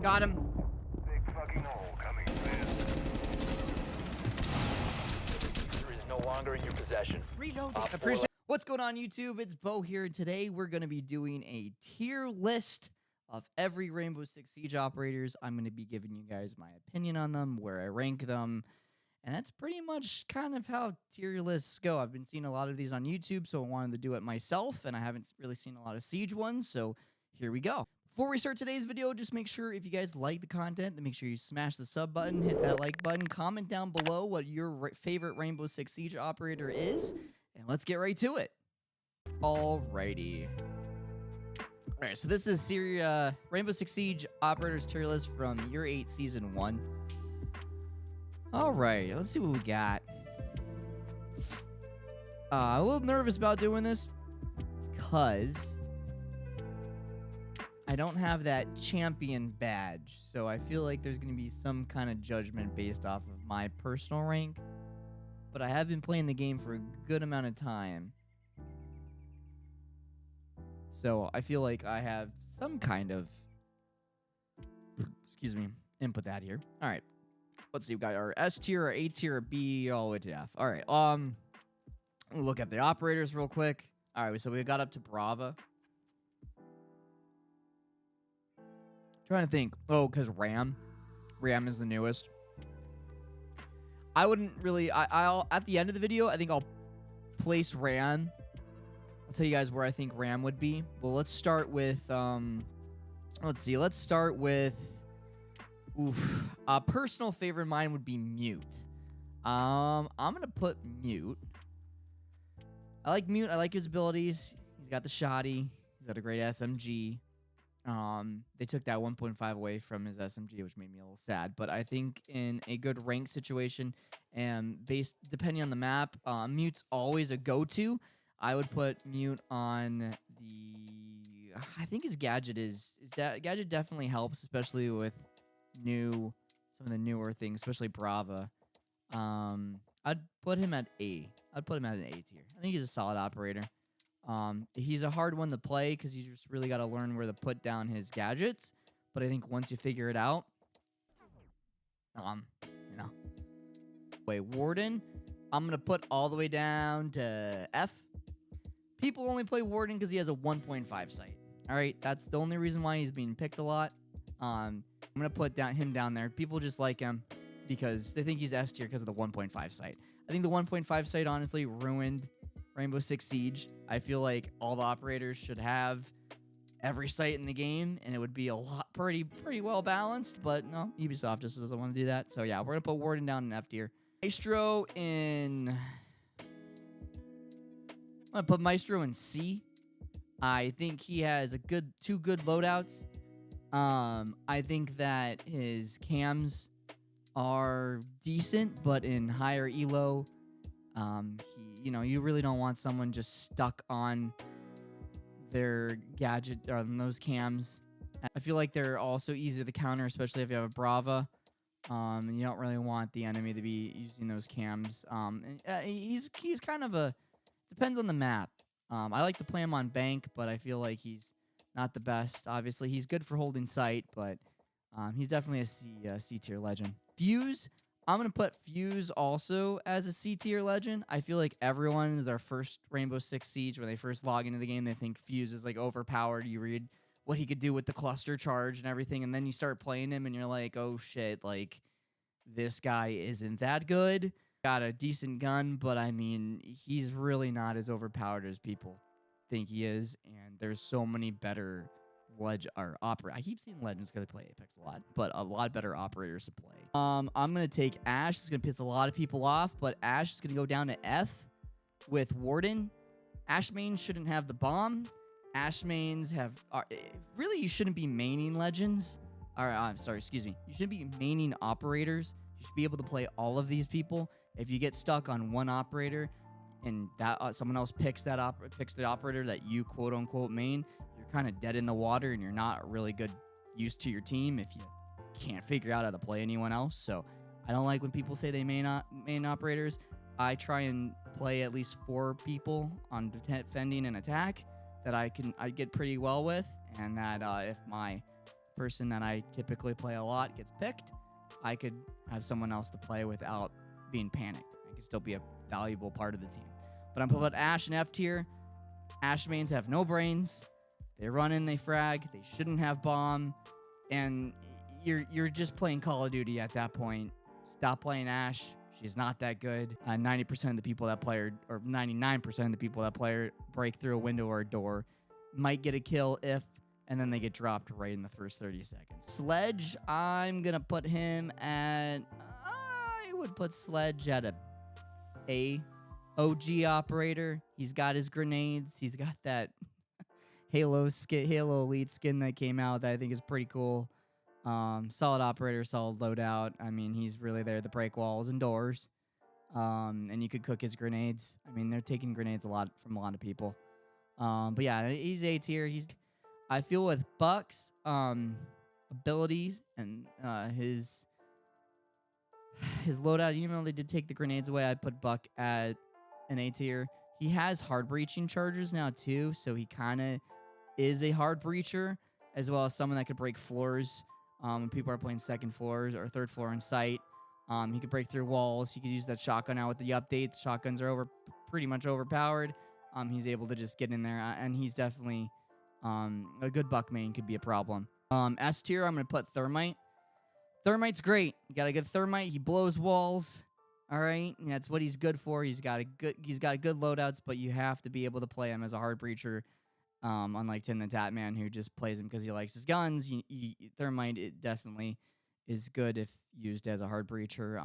Got him. Big fucking hole coming fast. There is no longer in your possession. Reloading. Appreciate. What's going on, YouTube? It's Bo here, and today we're going to be doing a tier list of every Rainbow Six Siege operators. I'm going to be giving you guys my opinion on them, where I rank them, and that's pretty much kind of how tier lists go. I've been seeing a lot of these on YouTube, so I wanted to do it myself, and I haven't really seen a lot of Siege ones, so here we go. Before we start today's video, just make sure if you guys like the content, then make sure you smash the sub button, hit that like button, comment down below what your favorite Rainbow Six Siege operator is, and let's get right to it. Alrighty. Alright, so this is Rainbow Six Siege operators tier list from Year 8, Season 1. Alright, let's see what we got. A little nervous about doing this because I don't have that champion badge, so I feel like there's going to be some kind of judgment based off of my personal rank. But I have been playing the game for a good amount of time, so I feel like I have some kind of, excuse me, input that here. All right, let's see. We got our S tier, our A tier, our B, all the way to F. All right, we'll look at the operators real quick. All right, so we got up to Brava. Trying to think. Oh, because Ram is the newest. I wouldn't really. I'll at the end of the video, I think I'll place Ram. I'll tell you guys where I think Ram would be. Well, let's start with let's see. Let's start with a personal favorite of mine would be Mute. I'm gonna put Mute. I like Mute. I like his abilities. He's got the shotty. He's got a great SMG. They took that 1.5 away from his SMG, which made me a little sad. But I think in a good rank situation, and depending on the map, Mute's always a go-to. I would put Mute on the. I think his gadget gadget definitely helps, especially with some of the newer things, especially Brava. I'd put him at A. I'd put him at an A tier. I think he's a solid operator. He's a hard one to play because you just really got to learn where to put down his gadgets. But I think once you figure it out, Wait, Warden, I'm going to put all the way down to F. People only play Warden because he has a 1.5 sight. All right, that's the only reason why he's being picked a lot. I'm going to put him down there. People just like him because they think he's S tier because of the 1.5 sight. I think the 1.5 sight honestly ruined Rainbow Six Siege. I feel like all the operators should have every sight in the game, and it would be pretty well balanced. But no, Ubisoft just doesn't want to do that. So yeah, we're gonna put Warden down in F tier. Maestro in. I'm gonna put Maestro in C. I think he has two good loadouts. I think that his cams are decent, but in higher elo. You really don't want someone just stuck on their gadget or on those cams. I feel like they're also easy to counter, especially if you have a Brava. And you don't really want the enemy to be using those cams. He's kind of depends on the map. I like to play him on Bank, but I feel like he's not the best. Obviously, he's good for holding sight, but he's definitely a C tier legend. Fuse. I'm going to put Fuse also as a C tier legend. I feel like everyone is their first Rainbow Six Siege. When they first log into the game, they think Fuse is like overpowered. You read what he could do with the cluster charge and everything, and then you start playing him and you're like, oh shit, like this guy isn't that good. Got a decent gun, but I mean, he's really not as overpowered as people think he is, and there's so many better I keep seeing legends because I play Apex a lot, but a lot better operators to play. I'm gonna take Ash. It's gonna piss a lot of people off, but Ash is gonna go down to F with Warden. Ash mains shouldn't have the bomb. Ash mains really, you shouldn't be maining legends. I'm sorry, excuse me. You shouldn't be maining operators. You should be able to play all of these people. If you get stuck on one operator and that someone else picks the operator that you quote unquote main, you're kind of dead in the water and you're not really good use to your team if you can't figure out how to play anyone else. So I don't like when people say they main operators. I try and play at least 4 people on defending and attack that I get pretty well with, and that if my person that I typically play a lot gets picked, I could have someone else to play without being panicked. I could still be a valuable part of the team. But I'm putting Ash in F tier. Ash mains have no brains. They run in, they frag. They shouldn't have bomb. And you're just playing Call of Duty at that point. Stop playing Ash. She's not that good. 90% of the people that play her, or 99% of the people that play her, break through a window or a door, might get a kill if, and then they get dropped right in the first 30 seconds. Sledge, I'm going to put him at, I would put Sledge at a OG operator. He's got his grenades. He's got that Halo Elite skin that came out that I think is pretty cool. Solid operator, solid loadout. I mean, he's really there to break walls and doors. And you could cook his grenades. I mean, they're taking grenades a lot from a lot of people. But yeah, he's A tier. I feel with Buck's abilities and his loadout, even though they did take the grenades away, I'd put Buck at an A tier. He has hard breaching charges now too, so he kind of is a hard breacher, as well as someone that could break floors. When people are playing second floors or third floor in sight, he could break through walls. He could use that shotgun now with the update. The shotguns are pretty much overpowered. He's able to just get in there, and he's definitely a good Buck main could be a problem. S tier, I'm gonna put Thermite. Thermite's great. You got a good Thermite. He blows walls. All right, and that's what he's good for. He's got good loadouts, but you have to be able to play him as a hard breacher. Unlike Tin the Tatman, who just plays him because he likes his guns. Thermite, it definitely is good if used as a hard breacher.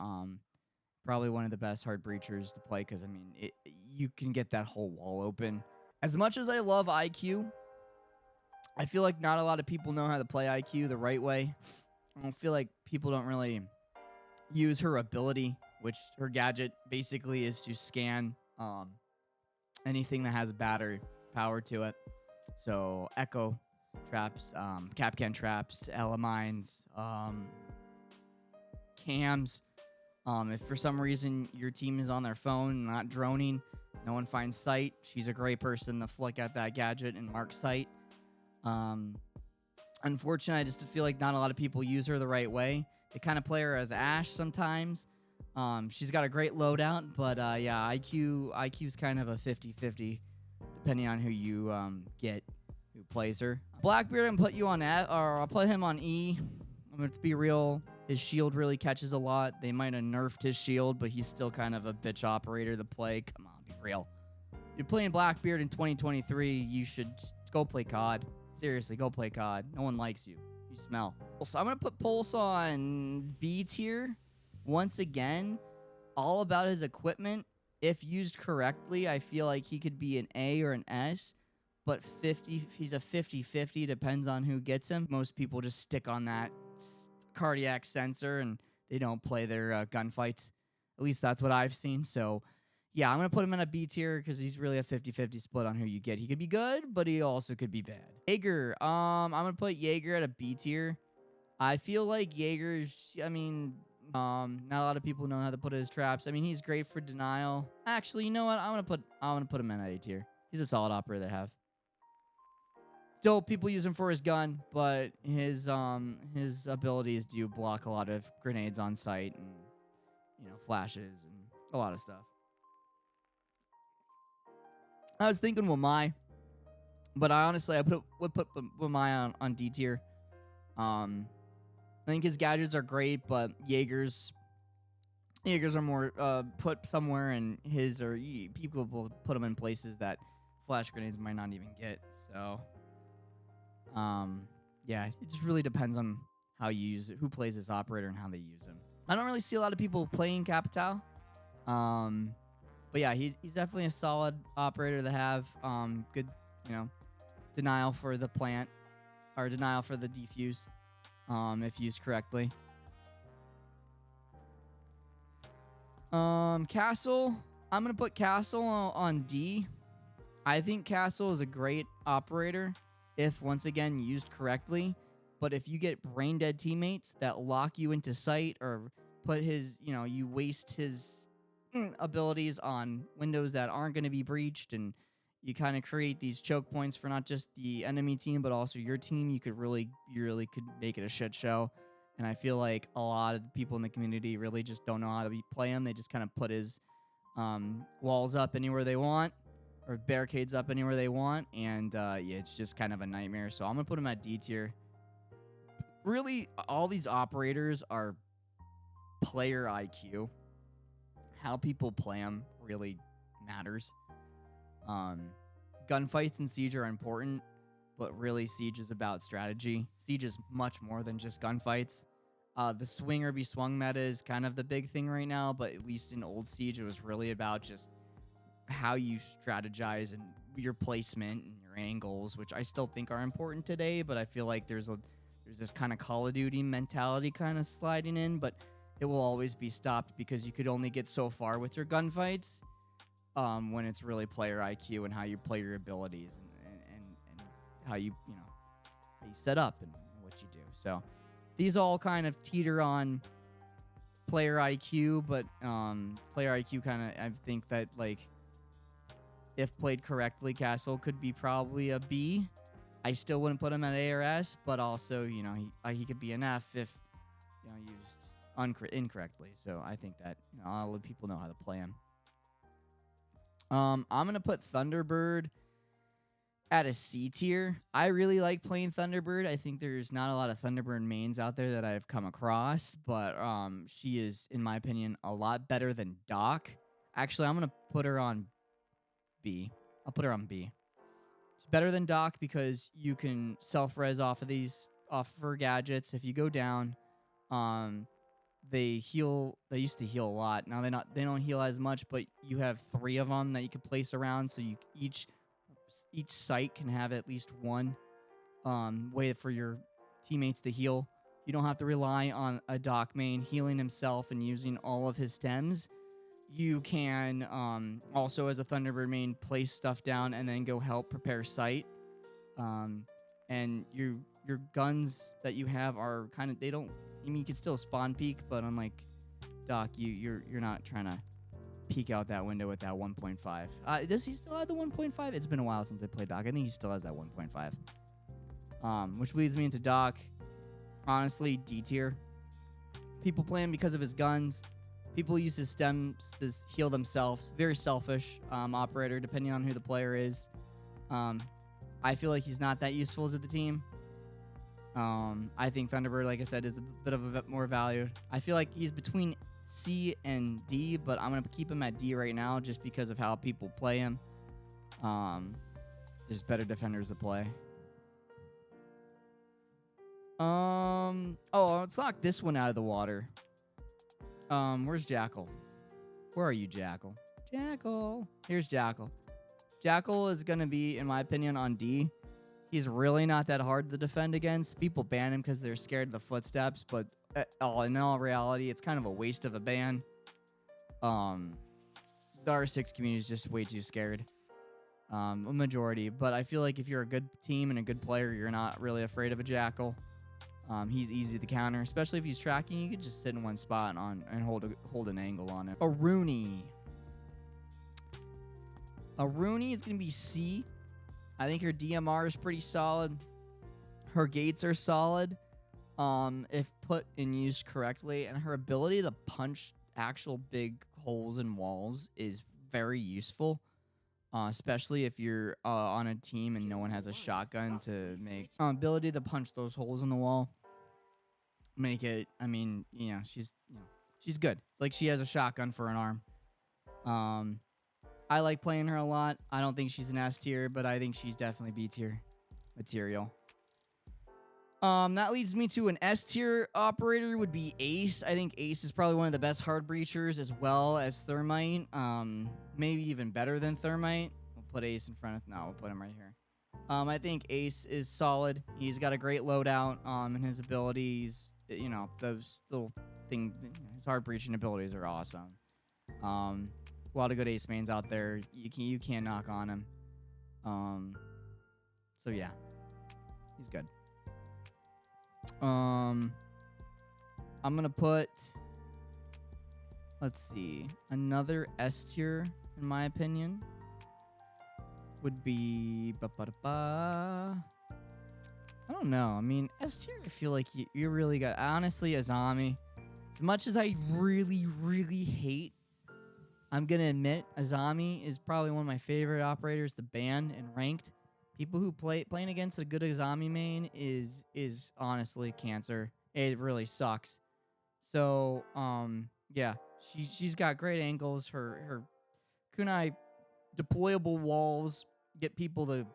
Probably one of the best hard breachers to play because, I mean, you can get that whole wall open. As much as I love IQ, I feel like not a lot of people know how to play IQ the right way. I don't feel like people don't really use her ability, which her gadget basically is to scan anything that has battery power to it. So echo traps, Capcan traps, Elemines, cams. If for some reason your team is on their phone, not droning, no one finds sight, she's a great person to flick at that gadget and mark sight. Unfortunately, I just feel like not a lot of people use her the right way. They kind of play her as Ash sometimes. She's got a great loadout, but yeah, IQ's kind of a 50-50 depending on who you get who plays her. Blackbeard, I'm put you on F, or I'll put him on E. I'm going to be real. His shield really catches a lot. They might have nerfed his shield, but he's still kind of a bitch operator to play. Come on, be real. If you're playing Blackbeard in 2023, you should go play COD. Seriously, go play COD. No one likes you. You smell. So I'm going to put Pulse on B tier. Once again, all about his equipment. If used correctly, I feel like he could be an A or an S, but he's a 50-50, depends on who gets him. Most people just stick on that cardiac sensor and they don't play their gunfights. At least that's what I've seen. So, yeah, I'm going to put him in a B tier because he's really a 50-50 split on who you get. He could be good, but he also could be bad. Jaeger, I'm going to put Jaeger at a B tier. I feel like Jaeger's, I mean, not a lot of people know how to put his traps. I mean, he's great for denial. Actually, you know what? I'm gonna put him in A tier. He's a solid operator to have. Still, people use him for his gun, but his abilities do block a lot of grenades on sight and, you know, flashes and a lot of stuff. I was thinking Wamai, but I honestly would put Wamai on D tier. I think his gadgets are great, but Jaeger's are more put somewhere, and people will put them in places that flash grenades might not even get. So, yeah, it just really depends on how you use it, who plays this operator, and how they use him. I don't really see a lot of people playing Capital, but yeah, he's definitely a solid operator to have. Good, you know, denial for the plant or denial for the defuse. If used correctly. Castle. I'm going to put Castle on D. I think Castle is a great operator if, once again, used correctly. But if you get brain dead teammates that lock you into sight or put his, you know, you waste his abilities on windows that aren't going to be breached and you kind of create these choke points for not just the enemy team, but also your team. You really could make it a shit show. And I feel like a lot of the people in the community really just don't know how to play him. They just kind of put his walls up anywhere they want, or barricades up anywhere they want. And yeah, it's just kind of a nightmare. So I'm going to put him at D tier. Really, all these operators are player IQ. How people play them really matters. Gunfights in Siege are important, but really Siege is about strategy. Siege is much more than just gunfights. The swing or be swung meta is kind of the big thing right now, but at least in old Siege, it was really about just how you strategize and your placement and your angles, which I still think are important today, but I feel like there's this kind of Call of Duty mentality kind of sliding in, but it will always be stopped because you could only get so far with your gunfights. When it's really player IQ and how you play your abilities and how you set up and what you do. So these all kind of teeter on player IQ, but player IQ kind of, I think that, like, if played correctly, Castle could be probably a B. I still wouldn't put him at A or S, but also, he could be an F if used incorrectly. So I think that I'll let people know how to play him. I'm going to put Thunderbird at a C tier. I really like playing Thunderbird. I think there's not a lot of Thunderbird mains out there that I've come across, but she is, in my opinion, a lot better than Doc. Actually, I'm going to put her on B. I'll put her on B. She's better than Doc because you can self-res off of her gadgets. If you go down, they heal. They used to heal a lot. Now they don't heal as much, but you have 3 of them that you can place around. So each site can have at least one way for your teammates to heal. You don't have to rely on a Doc main healing himself and using all of his stems. You can also, as a Thunderbird main, place stuff down and then go help prepare site. And your guns that you have are kind of, they don't. I mean, you can still spawn peek, but unlike Doc, you're not trying to peek out that window with that 1.5. Does he still have the 1.5? It's been a while since I played Doc. I think he still has that 1.5. Which leads me into Doc. Honestly, D tier. People play him because of his guns. People use his stems to heal themselves. Very selfish operator, depending on who the player is. I feel like he's not that useful to the team. I think Thunderbird, like I said, is a bit of a bit more valued. I feel like he's between C and D, but I'm going to keep him at D right now just because of how people play him. There's better defenders to play. Let's knock this one out of the water. Where's Jackal? Where are you, Jackal? Jackal. Here's Jackal. Jackal is going to be, in my opinion, on D. He's really not that hard to defend against. People ban him because they're scared of the footsteps, but in all reality, it's kind of a waste of a ban. The R6 community is just way too scared. A majority. But I feel like if you're a good team and a good player, you're not really afraid of a Jackal. He's easy to counter, especially if he's tracking. You can just sit in one spot and hold an angle on him. A Rooney is going to be C. I think her DMR is pretty solid. Her gates are solid, if put and used correctly. And her ability to punch actual big holes in walls is very useful, especially if you're on a team and no one has a shotgun to make. Ability to punch those holes in the wall. Make it, she's good. It's like she has a shotgun for an arm. I like playing her a lot. I don't think she's an S tier, but I think she's definitely B tier material. That leads me to an S tier operator would be Ace. I think Ace is probably one of the best hard breachers as well as Thermite. Maybe even better than Thermite. We'll put Ace in front of, no, we'll put him right here. I think Ace is solid. He's got a great loadout, and his abilities, those little things, his hard breaching abilities are awesome. A lot of good Ace mains out there. You can't knock on him. So yeah, he's good. I'm gonna put, let's see, another S tier in my opinion. would be I don't know. I mean, S tier, I feel like you really got, honestly, Azami. As much as I really, really hate, I'm gonna admit, Azami is probably one of my favorite operators to ban and ranked. People who playing against a good Azami main is honestly cancer. It really sucks. So, yeah, she's got great angles. Her kunai deployable walls get people to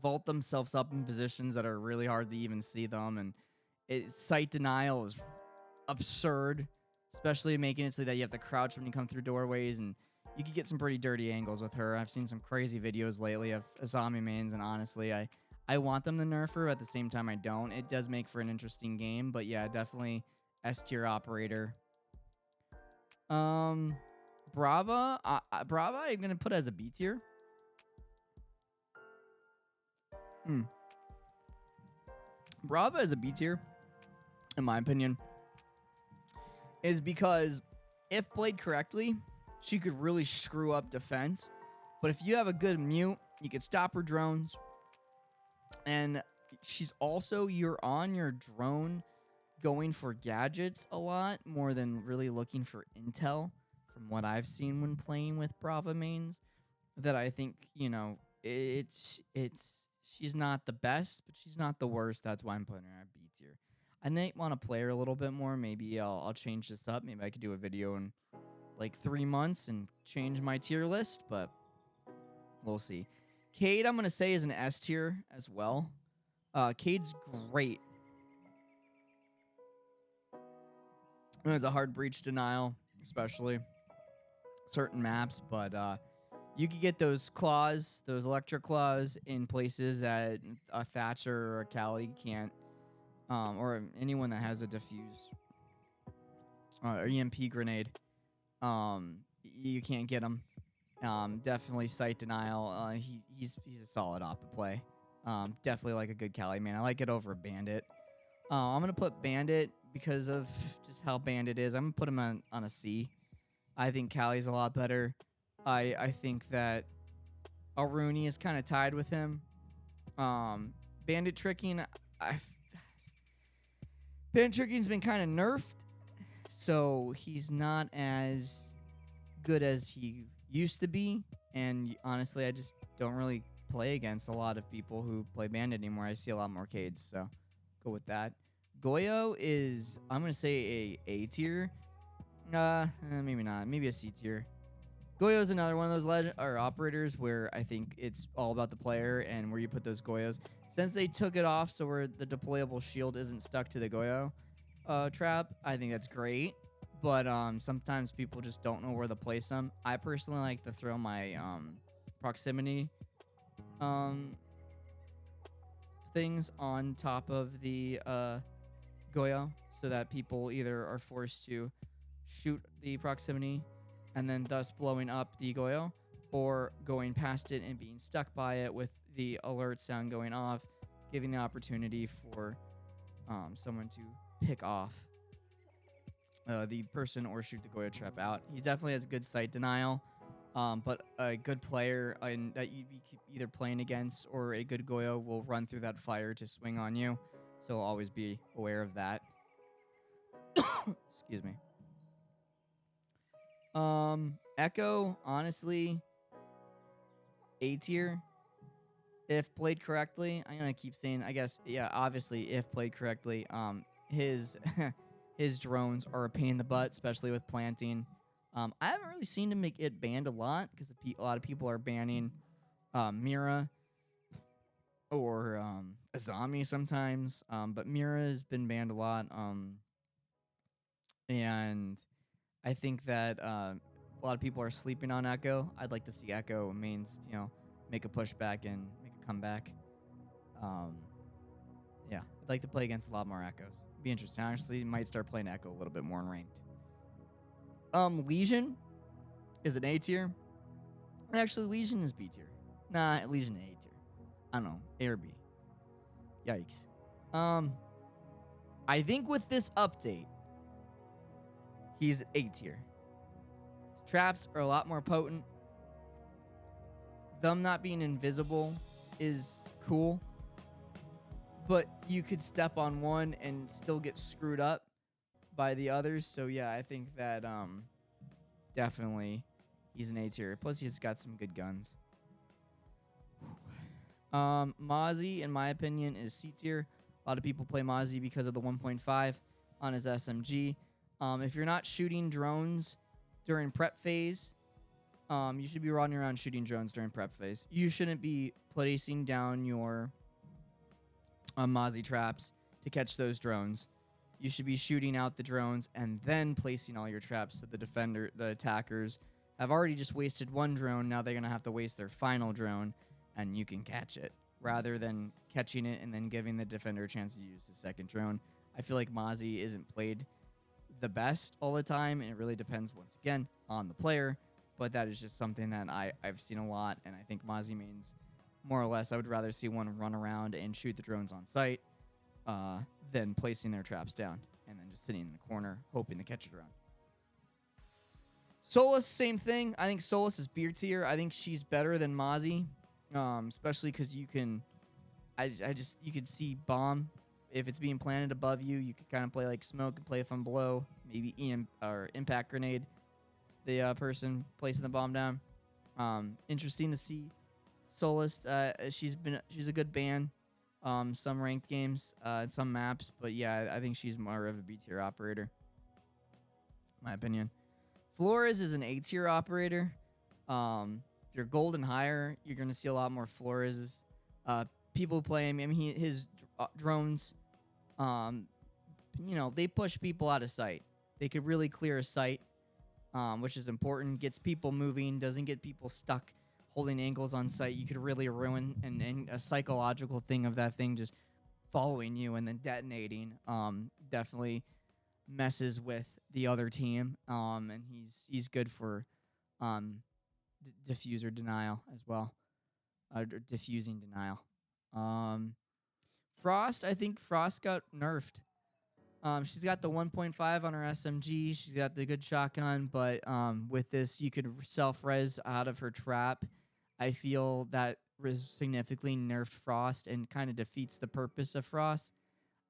vault themselves up in positions that are really hard to even see them, and sight denial is absurd, especially making it so that you have to crouch when you come through doorways, and you can get some pretty dirty angles with her. I've seen some crazy videos lately of Azami mains, and honestly, I want them to nerf her. At the same time, I don't. It does make for an interesting game, but yeah, definitely S tier operator. Brava, Brava, I'm gonna put as a B tier. Brava is a B tier, in my opinion, is because if played correctly, she could really screw up defense. But if you have a good mute, you could stop her drones. And she's also, you're on your drone going for gadgets a lot more than really looking for intel, from what I've seen when playing with Brava mains. That I think, you know, she's not the best, but she's not the worst. That's why I'm putting her at B tier. I might want to play her a little bit more. Maybe I'll change this up. Maybe I could do a video in like 3 months and change my tier list, but we'll see. Cade, I'm going to say, is an S tier as well. Cade's great. It's a hard breach denial, especially certain maps, but you could get those claws, those electric claws, in places that a Thatcher or a Cali can't, or anyone that has a diffuse or EMP grenade. You can't get him. Definitely sight denial. He's a solid op to play. Definitely like a good Cali man. I like it over Bandit. I'm gonna put Bandit because of just how Bandit is. I'm gonna put him on a C. I think Cali's a lot better. I think that Aruni is kind of tied with him. Bandit tricking's been kind of nerfed, so he's not as good as he used to be. And honestly, I just don't really play against a lot of people who play Bandit anymore. I see a lot more Cades, so go with that. Goyo is, I'm gonna say, a tier. Maybe not. Maybe a C tier. Goyo is another one of those operators where I think it's all about the player and where you put those Goyos. Since they took it off so where the deployable shield isn't stuck to the Goyo trap, I think that's great. But sometimes people just don't know where to place them. I personally like to throw my proximity things on top of the Goyo, so that people either are forced to shoot the proximity and then thus blowing up the Goyo, or going past it and being stuck by it with the alert sound going off, giving the opportunity for someone to pick off the person or shoot the Goyo trap out. He definitely has good sight denial, but a good player that you'd be either playing against or a good Goyo will run through that fire to swing on you, so always be aware of that. Excuse me. Echo, honestly, A tier. If played correctly, I'm gonna keep saying, I guess, yeah, obviously, if played correctly, his his drones are a pain in the butt, especially with planting. I haven't really seen him make it banned a lot, because a lot of people are banning Mira or Azami sometimes, but Mira has been banned a lot, and I think that a lot of people are sleeping on Echo. I'd like to see Echo mains, make a pushback and make a comeback. Yeah, I'd like to play against a lot more Echoes. Be interesting. Honestly, might start playing Echo a little bit more in ranked. Legion is an A tier. Actually, Legion is B tier. Nah, Legion A tier. I don't know, A or B. Yikes. I think with this update, he's A tier. His traps are a lot more potent. them not being invisible is cool, but you could step on one and still get screwed up by the others. So yeah, I think that definitely he's an A tier. Plus he's got some good guns. Mozzie, in my opinion, is C tier. A lot of people play Mozzie because of the 1.5 on his SMG. If you're not shooting drones during prep phase, you should be running around shooting drones during prep phase. You shouldn't be placing down your Mozzie traps to catch those drones. You should be shooting out the drones and then placing all your traps so the attackers have already just wasted one drone. Now they're going to have to waste their final drone and you can catch it rather than catching it and then giving the defender a chance to use the second drone. I feel like Mozzie isn't played the best all the time, and it really depends, once again, on the player, but that is just something that I've seen a lot, and I think Mozzie means more or less I would rather see one run around and shoot the drones on sight than placing their traps down and then just sitting in the corner hoping to catch a drone. Solus, same thing. I think Solus is B tier. I think she's better than Mozzie, especially because you can see bomb. If it's being planted above you, you can kind of play like smoke and play from below. Maybe impact grenade the person placing the bomb down. Interesting to see Solus. She's a good ban. Some ranked games, some maps, but yeah, I think she's more of a B tier operator, in my opinion. Flores is an A tier operator. If you're gold and higher, you're gonna see a lot more Flores. People play him. I mean, his drones. They push people out of sight. They could really clear a sight, which is important. Gets people moving, doesn't get people stuck holding angles on sight. You could really ruin and a psychological thing of that thing just following you and then detonating. Definitely messes with the other team. And he's good for diffuser denial as well. Diffusing denial. Frost, I think Frost got nerfed. She's got the 1.5 on her SMG. She's got the good shotgun, but with this, you could self-res out of her trap. I feel that significantly nerfed Frost and kind of defeats the purpose of Frost.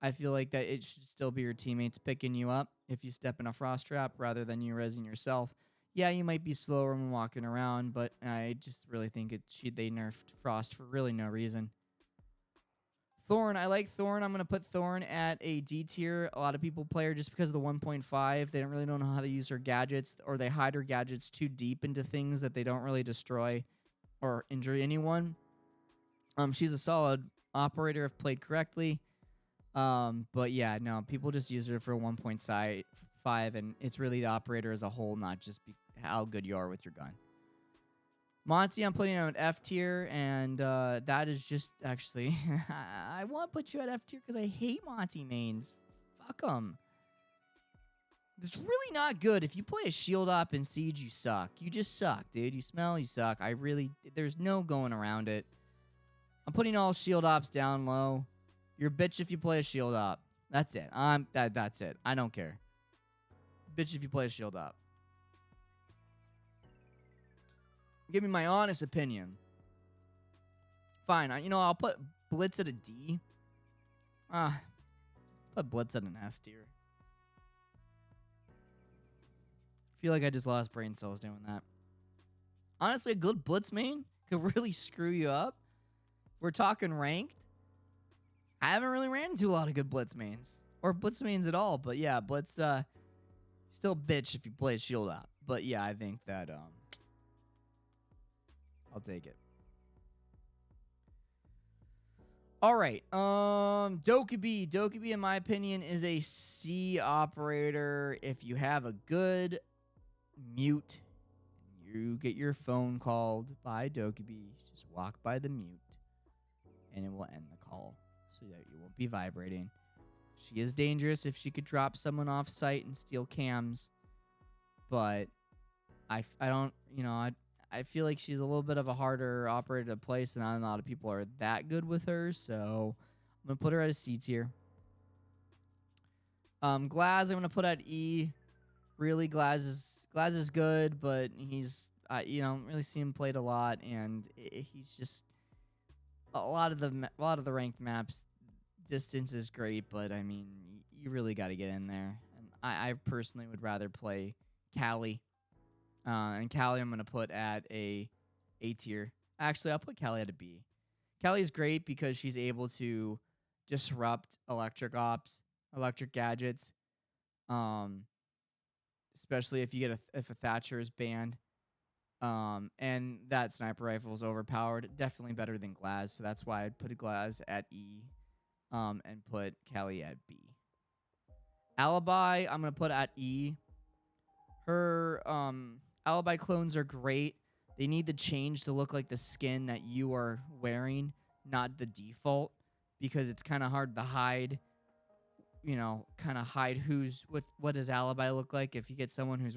I feel like that it should still be your teammates picking you up if you step in a Frost trap rather than you resing yourself. Yeah, you might be slower when walking around, but I just really think they nerfed Frost for really no reason. Thorn, I like Thorn. I'm going to put Thorn at a D tier. A lot of people play her just because of the 1.5. They don't know how to use her gadgets, or they hide her gadgets too deep into things that they don't really destroy or injure anyone. She's a solid operator if played correctly. But yeah, no, people just use her for 1.5, and it's really the operator as a whole, not just how good you are with your gun. Monty, I'm putting him at F tier, and that is just actually... I want to put you at F tier because I hate Monty mains. Fuck them. It's really not good. If you play a shield op in Siege, you suck. You just suck, dude. You smell, you suck. There's no going around it. I'm putting all shield ops down low. You're a bitch if you play a shield op. That's it. That's it. I don't care. Bitch if you play a shield op. Give me my honest opinion. Fine. I'll put Blitz at a D. Put Blitz at an S tier. Feel like I just lost brain cells doing that. Honestly, a good Blitz main could really screw you up. We're talking ranked. I haven't really ran into a lot of good Blitz mains. Or Blitz mains at all. But yeah, Blitz, still bitch if you play a shield op. But yeah, I think that, I'll take it. All right. Dokkaebi. Dokkaebi, in my opinion, is a C operator. If you have a good mute, you get your phone called by Dokkaebi, just walk by the mute, and it will end the call so that you won't be vibrating. She is dangerous if she could drop someone off site and steal cams, but I don't, I feel like she's a little bit of a harder operator to place, and not a lot of people are that good with her, so I'm going to put her at a C tier. Glaz, I'm going to put at E. Really, Glaz is good, but he's you don't really see him played a lot, and he's just a lot of the ranked maps. Distance is great, but I mean, you really got to get in there. And I personally would rather play Callie, and Callie I'm gonna put at a tier. Actually, I'll put Callie at a B. Callie's great because she's able to disrupt electric gadgets. Um, Especially if you get if a Thatcher is banned. And that sniper rifle is overpowered. Definitely better than Glaz, so that's why I'd put a Glaz at E, and put Callie at B. Alibi, I'm gonna put at E. Her Alibi clones are great. They need to change to look like the skin that you are wearing, not the default, because it's kind of hard to hide. Kind of hide what does Alibi look like. If you get someone who's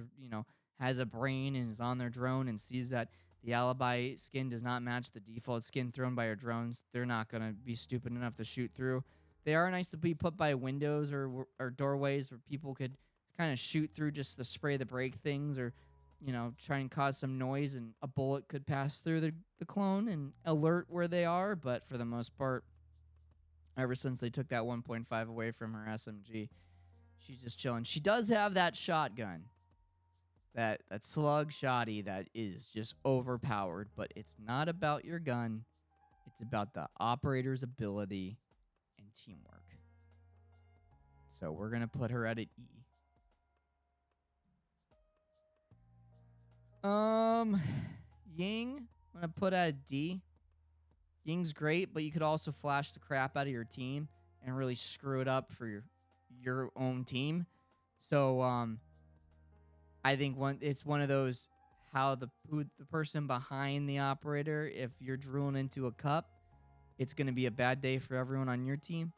has a brain and is on their drone and sees that the Alibi skin does not match the default skin thrown by your drones, they're not gonna be stupid enough to shoot through. They are nice to be put by windows or doorways where people could kind of shoot through just to spray the brake things, or try and cause some noise, and a bullet could pass through the clone and alert where they are. But for the most part, ever since they took that 1.5 away from her SMG, she's just chilling. She does have that shotgun, that slug shotty that is just overpowered, but it's not about your gun. It's about the operator's ability and teamwork. So we're going to put her at an E. Ying, I'm going to put at a D. Ying's great, but you could also flash the crap out of your team and really screw it up for your own team. So I think it's one of those, how the person behind the operator, if you're drooling into a cup, it's going to be a bad day for everyone on your team.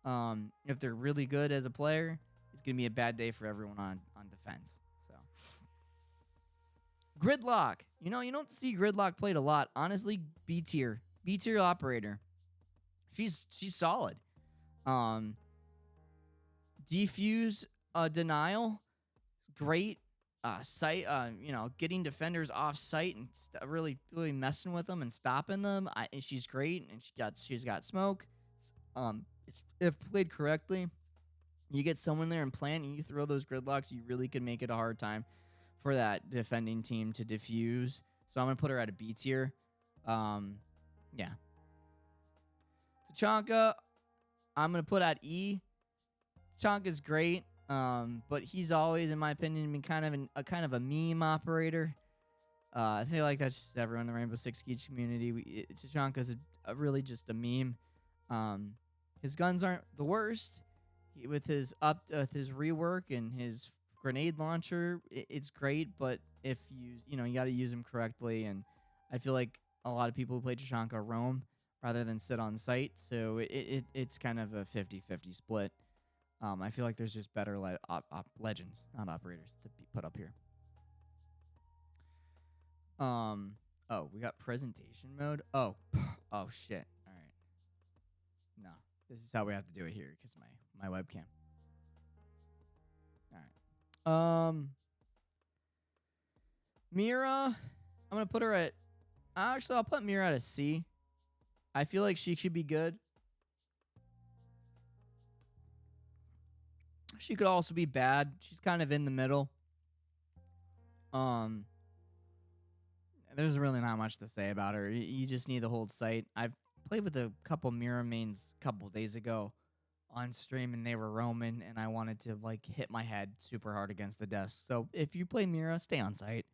If they're really good as a player, it's going to be a bad day for everyone on defense. So Gridlock, you don't see Gridlock played a lot. Honestly, B tier operator. She's solid. Defuse denial, great. Sight, getting defenders off site and really messing with them and stopping them. She's great, and she's got smoke. If played correctly, you get someone there and plant, and you throw those Gridlocks, you really could make it a hard time for that defending team to defuse. So I'm gonna put her at a B tier. Yeah. Tachanka, I'm gonna put at E. Tachanka's great. But he's always, in my opinion, been kind of a meme operator. I feel like that's just everyone in the Rainbow Six Siege community. Tachanka's really just a meme. His guns aren't the worst. With his rework and his grenade launcher, it's great. But if you got to use him correctly, and I feel like a lot of people who play Tachanka roam rather than sit on site, so it's kind of a 50-50 split. I feel like there's just better legends, not operators, to be put up here. Oh, we got presentation mode. Oh shit. All right. No, this is how we have to do it here because my webcam. All right. Mira, I'm gonna put her at. Actually, I'll put Mira at a C. I feel like she should be good. She could also be bad. She's kind of in the middle. There's really not much to say about her. You just need to hold sight. I've played with a couple Mira mains a couple days ago on stream, and they were roaming, and I wanted to hit my head super hard against the desk. So if you play Mira, stay on site.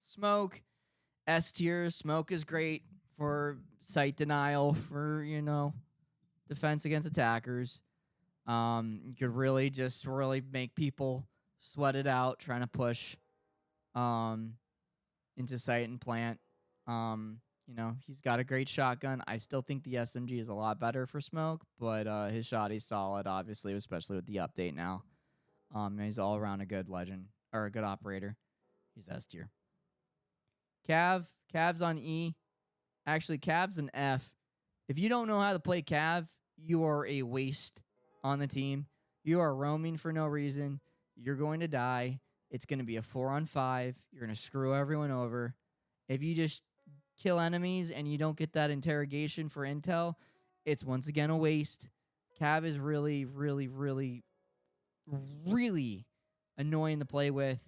Smoke, S tier. Smoke is great for site denial, for defense against attackers. You could really make people sweat it out trying to push into site and plant. He's got a great shotgun. I still think the SMG is a lot better for Smoke, but his shotty's solid, obviously, especially with the update now. He's all around a good legend, or a good operator. He's S tier. Cav's on E. Actually, Cav's an F. If you don't know how to play Cav, you are a waste on the team. You are roaming for no reason. You're going to die. It's going to be a 4-on-5. You're going to screw everyone over. If you just kill enemies and you don't get that interrogation for intel, it's once again a waste. Cav is really, really, really, really annoying to play with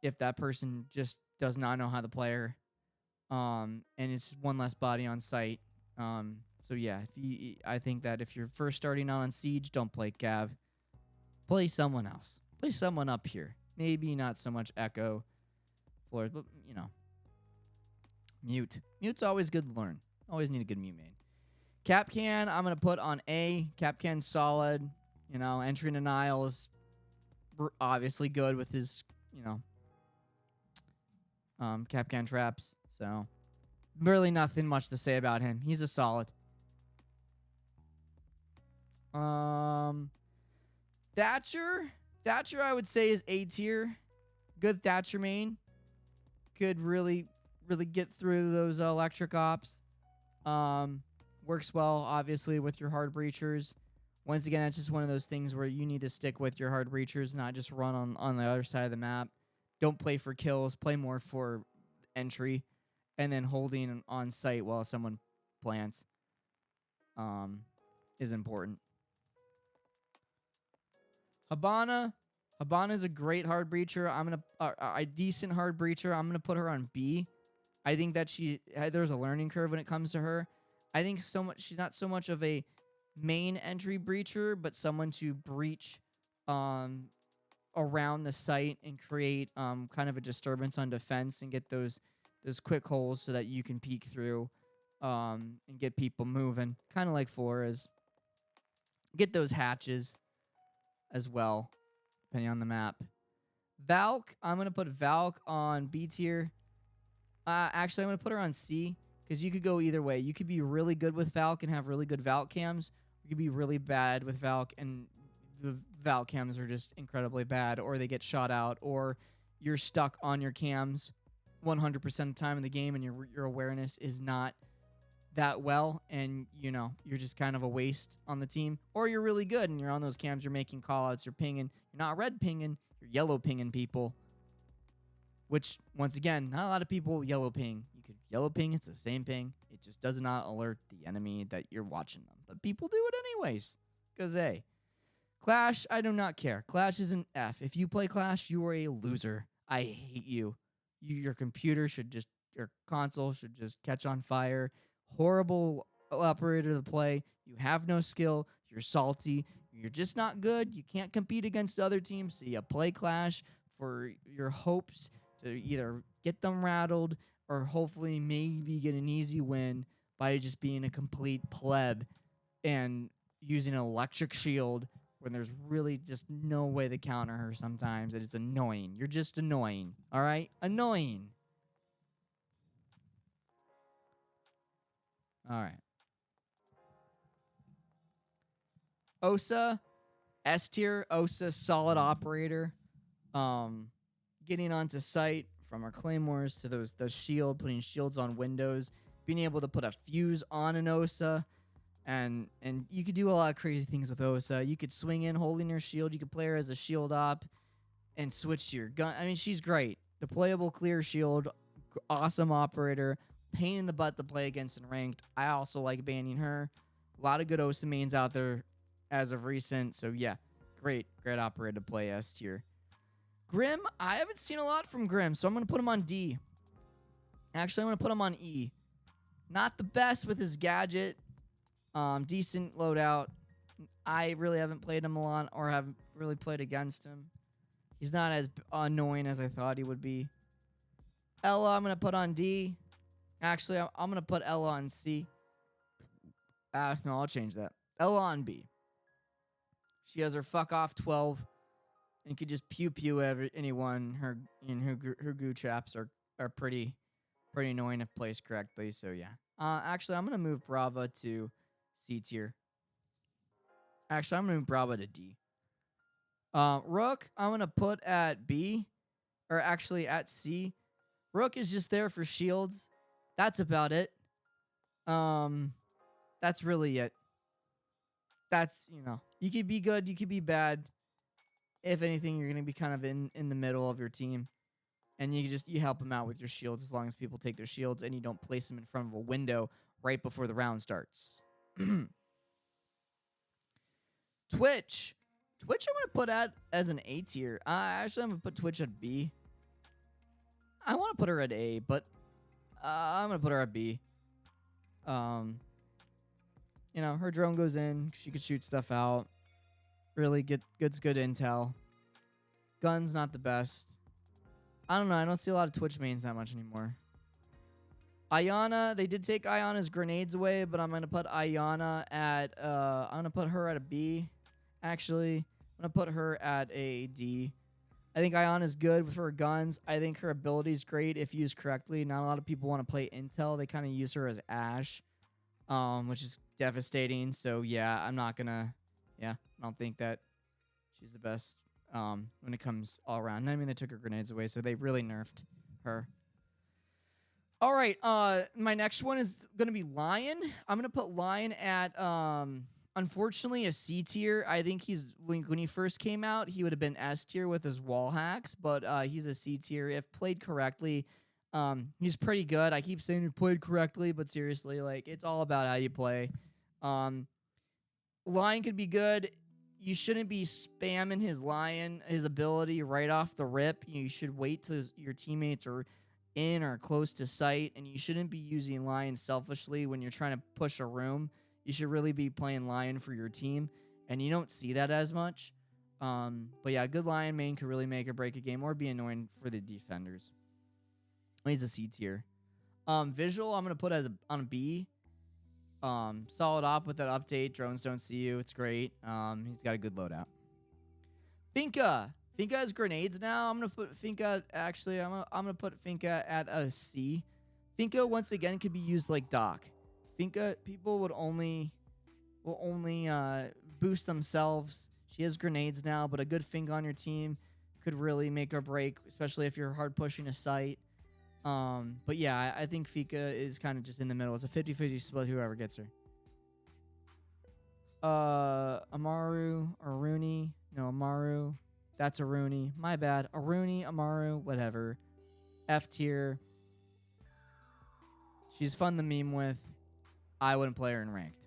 if that person just does not know how to play her. And it's one less body on site. So yeah, I think that if you're first starting out on Siege, don't play Cav. Play someone else. Play someone up here. Maybe not so much Echo floors, but you know. Mute. Mute's always good to learn. Always need a good mute main. Capcan, I'm gonna put on A. Capcan's solid. You know, entry denial is obviously good with his, you know, Capcan traps. So really nothing much to say about him. He's a solid. Thatcher, I would say is A tier. Good Thatcher main. Could really get through those electric ops. Works well, obviously, with your hard breachers. Once again, that's just one of those things where you need to stick with your hard breachers, not just run on the other side of the map. Don't play for kills. Play more for entry. And then holding on site while someone plants is important. Habana is a great hard breacher. A decent hard breacher. I'm gonna put her on B. I think that there's a learning curve when it comes to her. I think she's not so much of a main entry breacher, but someone to breach around the site and create kind of a disturbance on defense and get those quick holes so that you can peek through and get people moving, kind of like Flores. Get those hatches as well, depending on the map. Valk, I'm going to put Valk on B tier. Actually, I'm going to put her on C, because you could go either way. You could be really good with Valk and have really good Valk cams. You could be really bad with Valk, and the Valk cams are just incredibly bad, or they get shot out, or you're stuck on your cams 100% of the time in the game, and your awareness is not that well, and you know you're just kind of a waste on the team. Or you're really good and you're on those cams, you're making callouts, you're pinging, you're not red pinging, you're yellow pinging people, which once again, not a lot of people yellow ping. You could yellow ping, it's the same ping, it just does not alert the enemy that you're watching them, but people do it anyways, because hey, Clash, I do not care. Clash is an F. If you play Clash, you are a loser. I hate you. Your computer should just, your console should just catch on fire. Horrible operator to play. You have no skill. You're salty. You're just not good. You can't compete against other teams. So you play Clash for your hopes to either get them rattled or hopefully maybe get an easy win by just being a complete pleb and using an electric shield when there's really just no way to counter her sometimes. It's annoying. You're just annoying. All right? Annoying. All right. Osa, S tier. Osa, solid operator. Getting onto site from our claymores to those shield, putting shields on windows, being able to put a fuse on an Osa, and you could do a lot of crazy things with Osa. You could swing in holding your shield. You could play her as a shield op and switch to your gun. I mean, she's great. Deployable clear shield, awesome operator. Pain in the butt to play against in ranked. I also like banning her. A lot of good Osa mains out there as of recent. So yeah, great operator to play S tier. Grim, I haven't seen a lot from Grim, so I'm going to put him on D. Actually, I'm going to put him on E. Not the best with his gadget. Decent loadout. I really haven't played him a lot or haven't really played against him. He's not as annoying as I thought he would be. Ella, I'm going to put on D. Actually, I'm going to put Ella on C. No, I'll change that. Ella on B. She has her fuck off 12 and could just pew anyone. Her goo traps are pretty annoying if placed correctly. So yeah. Actually, I'm going to move Brava to C tier. Actually, I'm going to move Brava to D. Rook, I'm going to put at B. Or actually at C. Rook is just there for shields. That's about it. That's really it. That's, you know, you could be good, you could be bad. If anything, you're gonna be kind of in the middle of your team, and you help them out with your shields as long as people take their shields and you don't place them in front of a window right before the round starts. Twitch. Twitch I'm gonna put at as an A tier. Actually I'm gonna put Twitch at B. I want to put her at A, but I'm gonna put her at B. You know, her drone goes in, she could shoot stuff out. Really good intel. Gun's not the best. I don't know, I don't see a lot of Twitch mains that much anymore. Ayana, they did take Ayana's grenades away, but I'm gonna put Ayana at I'm gonna put her at a B. Actually, I'm gonna put her at a D. I think Ayana's good with her guns. I think her ability's great if used correctly. Not a lot of people want to play Intel. They kind of use her as Ash, which is devastating. So yeah, I'm not gonna. Yeah, I don't think that she's the best when it comes all around. I mean, they took her grenades away, so they really nerfed her. All right, my next one is gonna be Lion. I'm gonna put Lion at unfortunately a C tier. I think he's when he first came out, he would have been S tier with his wall hacks, but he's a C tier if played correctly. He's pretty good. I keep saying he played correctly, but seriously, like it's all about how you play. Lion could be good. You shouldn't be spamming his ability right off the rip. You should wait till your teammates are in or close to sight, and you shouldn't be using Lion selfishly when you're trying to push a room. You should really be playing Lion for your team, and you don't see that as much. But yeah, a good Lion main could really make or break a game or be annoying for the defenders. He's a C tier. Visual, I'm going to put on a B. Solid op with that update. Drones don't see you. It's great. He's got a good loadout. Finka. Finka has grenades now. I'm gonna put Finka. Actually, I'm gonna put Finka at a C. Finka once again could be used like Doc. Finka people will only boost themselves. She has grenades now, but a good Finka on your team could really make or break, especially if you're hard pushing a site. But yeah, I think Finka is kind of just in the middle. It's a 50-50 split. Whoever gets her. Amaru, Aruni, no Amaru. That's Aruni. My bad. Aruni, Amaru, whatever. F tier. She's fun to meme with. I wouldn't play her in ranked.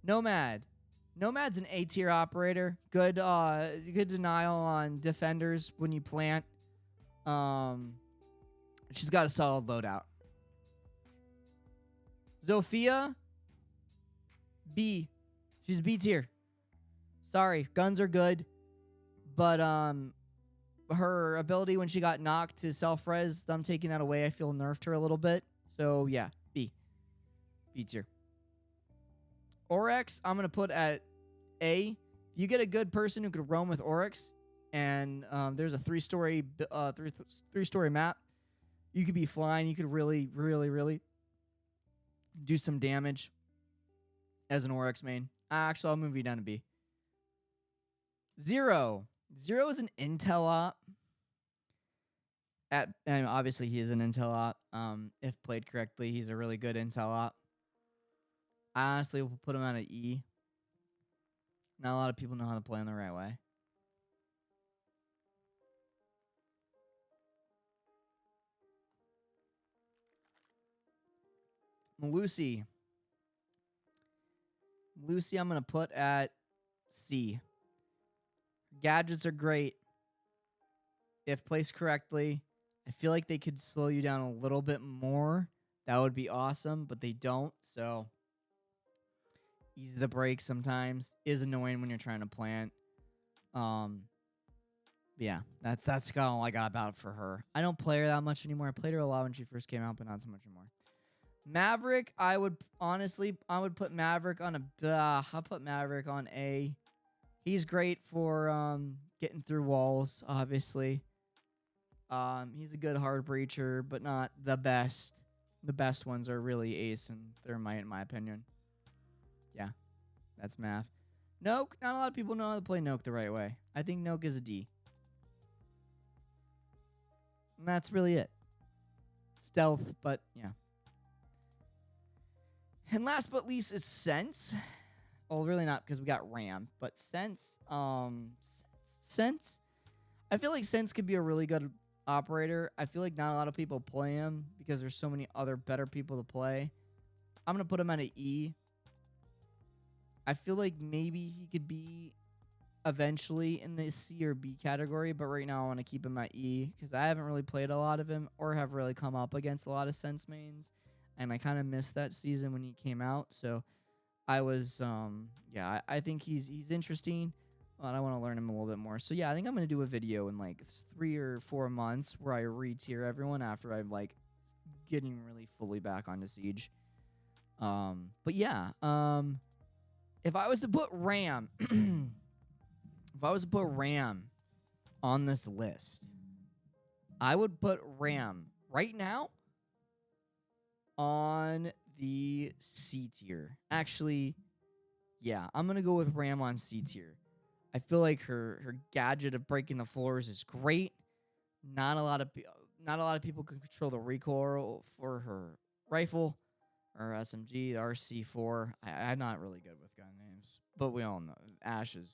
Nomad. Nomad's an A tier operator. Good denial on defenders when you plant. She's got a solid loadout. Zofia. B. She's B tier. Sorry. Guns are good. But her ability when she got knocked to self-res, them taking that away, I feel nerfed her a little bit. So, yeah. B. B tier. Oryx, I'm going to put at A. You get a good person who could roam with Oryx, and there's a three-story map. You could be flying. You could really, really, really do some damage as an Oryx main. Actually, I'll move you down to B. Zero. Zero is an intel op. And obviously, he is an intel op. If played correctly, he's a really good intel op. I honestly will put him on an E. Not a lot of people know how to play him the right way. Lucy. Lucy, I'm going to put at C. Gadgets are great. If placed correctly, I feel like they could slow you down a little bit more. That would be awesome, but they don't. So, ease the brakes sometimes. Is annoying when you're trying to plant. Yeah, that's all I got about for her. I don't play her that much anymore. I played her a lot when she first came out, but not so much anymore. Maverick, I would put Maverick on I'll put Maverick on A. He's great for getting through walls, obviously. He's a good hard breacher, but not the best. The best ones are really Ace and Thermite, in my opinion. Yeah, that's Mav. Noke, not a lot of people know how to play Noke the right way. I think Noke is a D. And that's really it. Stealth, but yeah. And last but least is Sense. Well, really not because we got Ram, but Sense. Sense. I feel like Sense could be a really good operator. I feel like not a lot of people play him because there's so many other better people to play. I'm gonna put him at an E. I feel like maybe he could be eventually in the C or B category, but right now I want to keep him at E because I haven't really played a lot of him or have really come up against a lot of Sense mains, and I kind of missed that season when he came out. So I was, yeah, I think he's interesting, but I want to learn him a little bit more. So yeah, I think I'm gonna do a video in like 3 or 4 months where I re-tier everyone after I'm like getting really fully back onto Siege. But yeah, if I was to put Ram, if I was to put Ram on this list, I would put Ram right now on the C tier. Actually, yeah, I'm gonna go with Ram on C tier. I feel like her gadget of breaking the floors is great. Not a lot of people can control the recoil for her rifle or SMG, the RC4. I'm not really good with gun names, but we all know Ash is,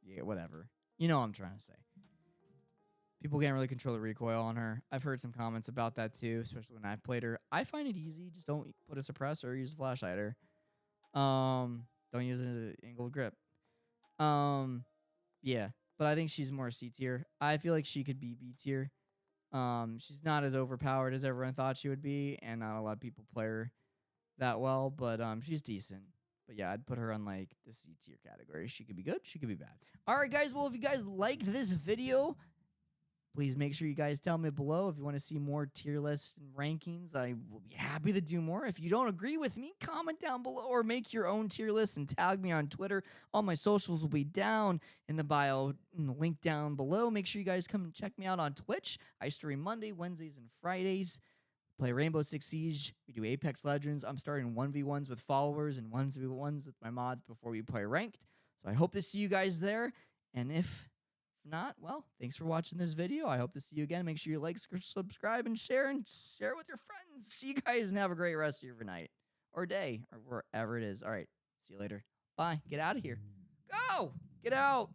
yeah, whatever. You know what I'm trying to say. People can't really control the recoil on her. I've heard some comments about that too, especially when I've played her. I find it easy. Just don't put a suppressor or use a flashlighter. Don't use an angled grip. Yeah, but I think she's more C tier. I feel like she could be B tier. She's not as overpowered as everyone thought she would be, and not a lot of people play her that well, but she's decent. But yeah, I'd put her on like the C tier category. She could be good, she could be bad. All right, guys. Well, if you guys liked this video, please make sure you guys tell me below if you want to see more tier lists and rankings. I will be happy to do more. If you don't agree with me, comment down below or make your own tier list and tag me on Twitter. All my socials will be down in the bio and the link down below. Make sure you guys come and check me out on Twitch. I stream Monday, Wednesdays, and Fridays. Play Rainbow Six Siege. We do Apex Legends. I'm starting 1v1s with followers and 1v1s with my mods before we play ranked. So I hope to see you guys there. And if not, well, thanks for watching this video. I hope to see you again. Make sure you like, subscribe, and share it with your friends. See you guys and have a great rest of your night or day or wherever it is. All right. See you later. Bye. Get out of here. Go. Get out.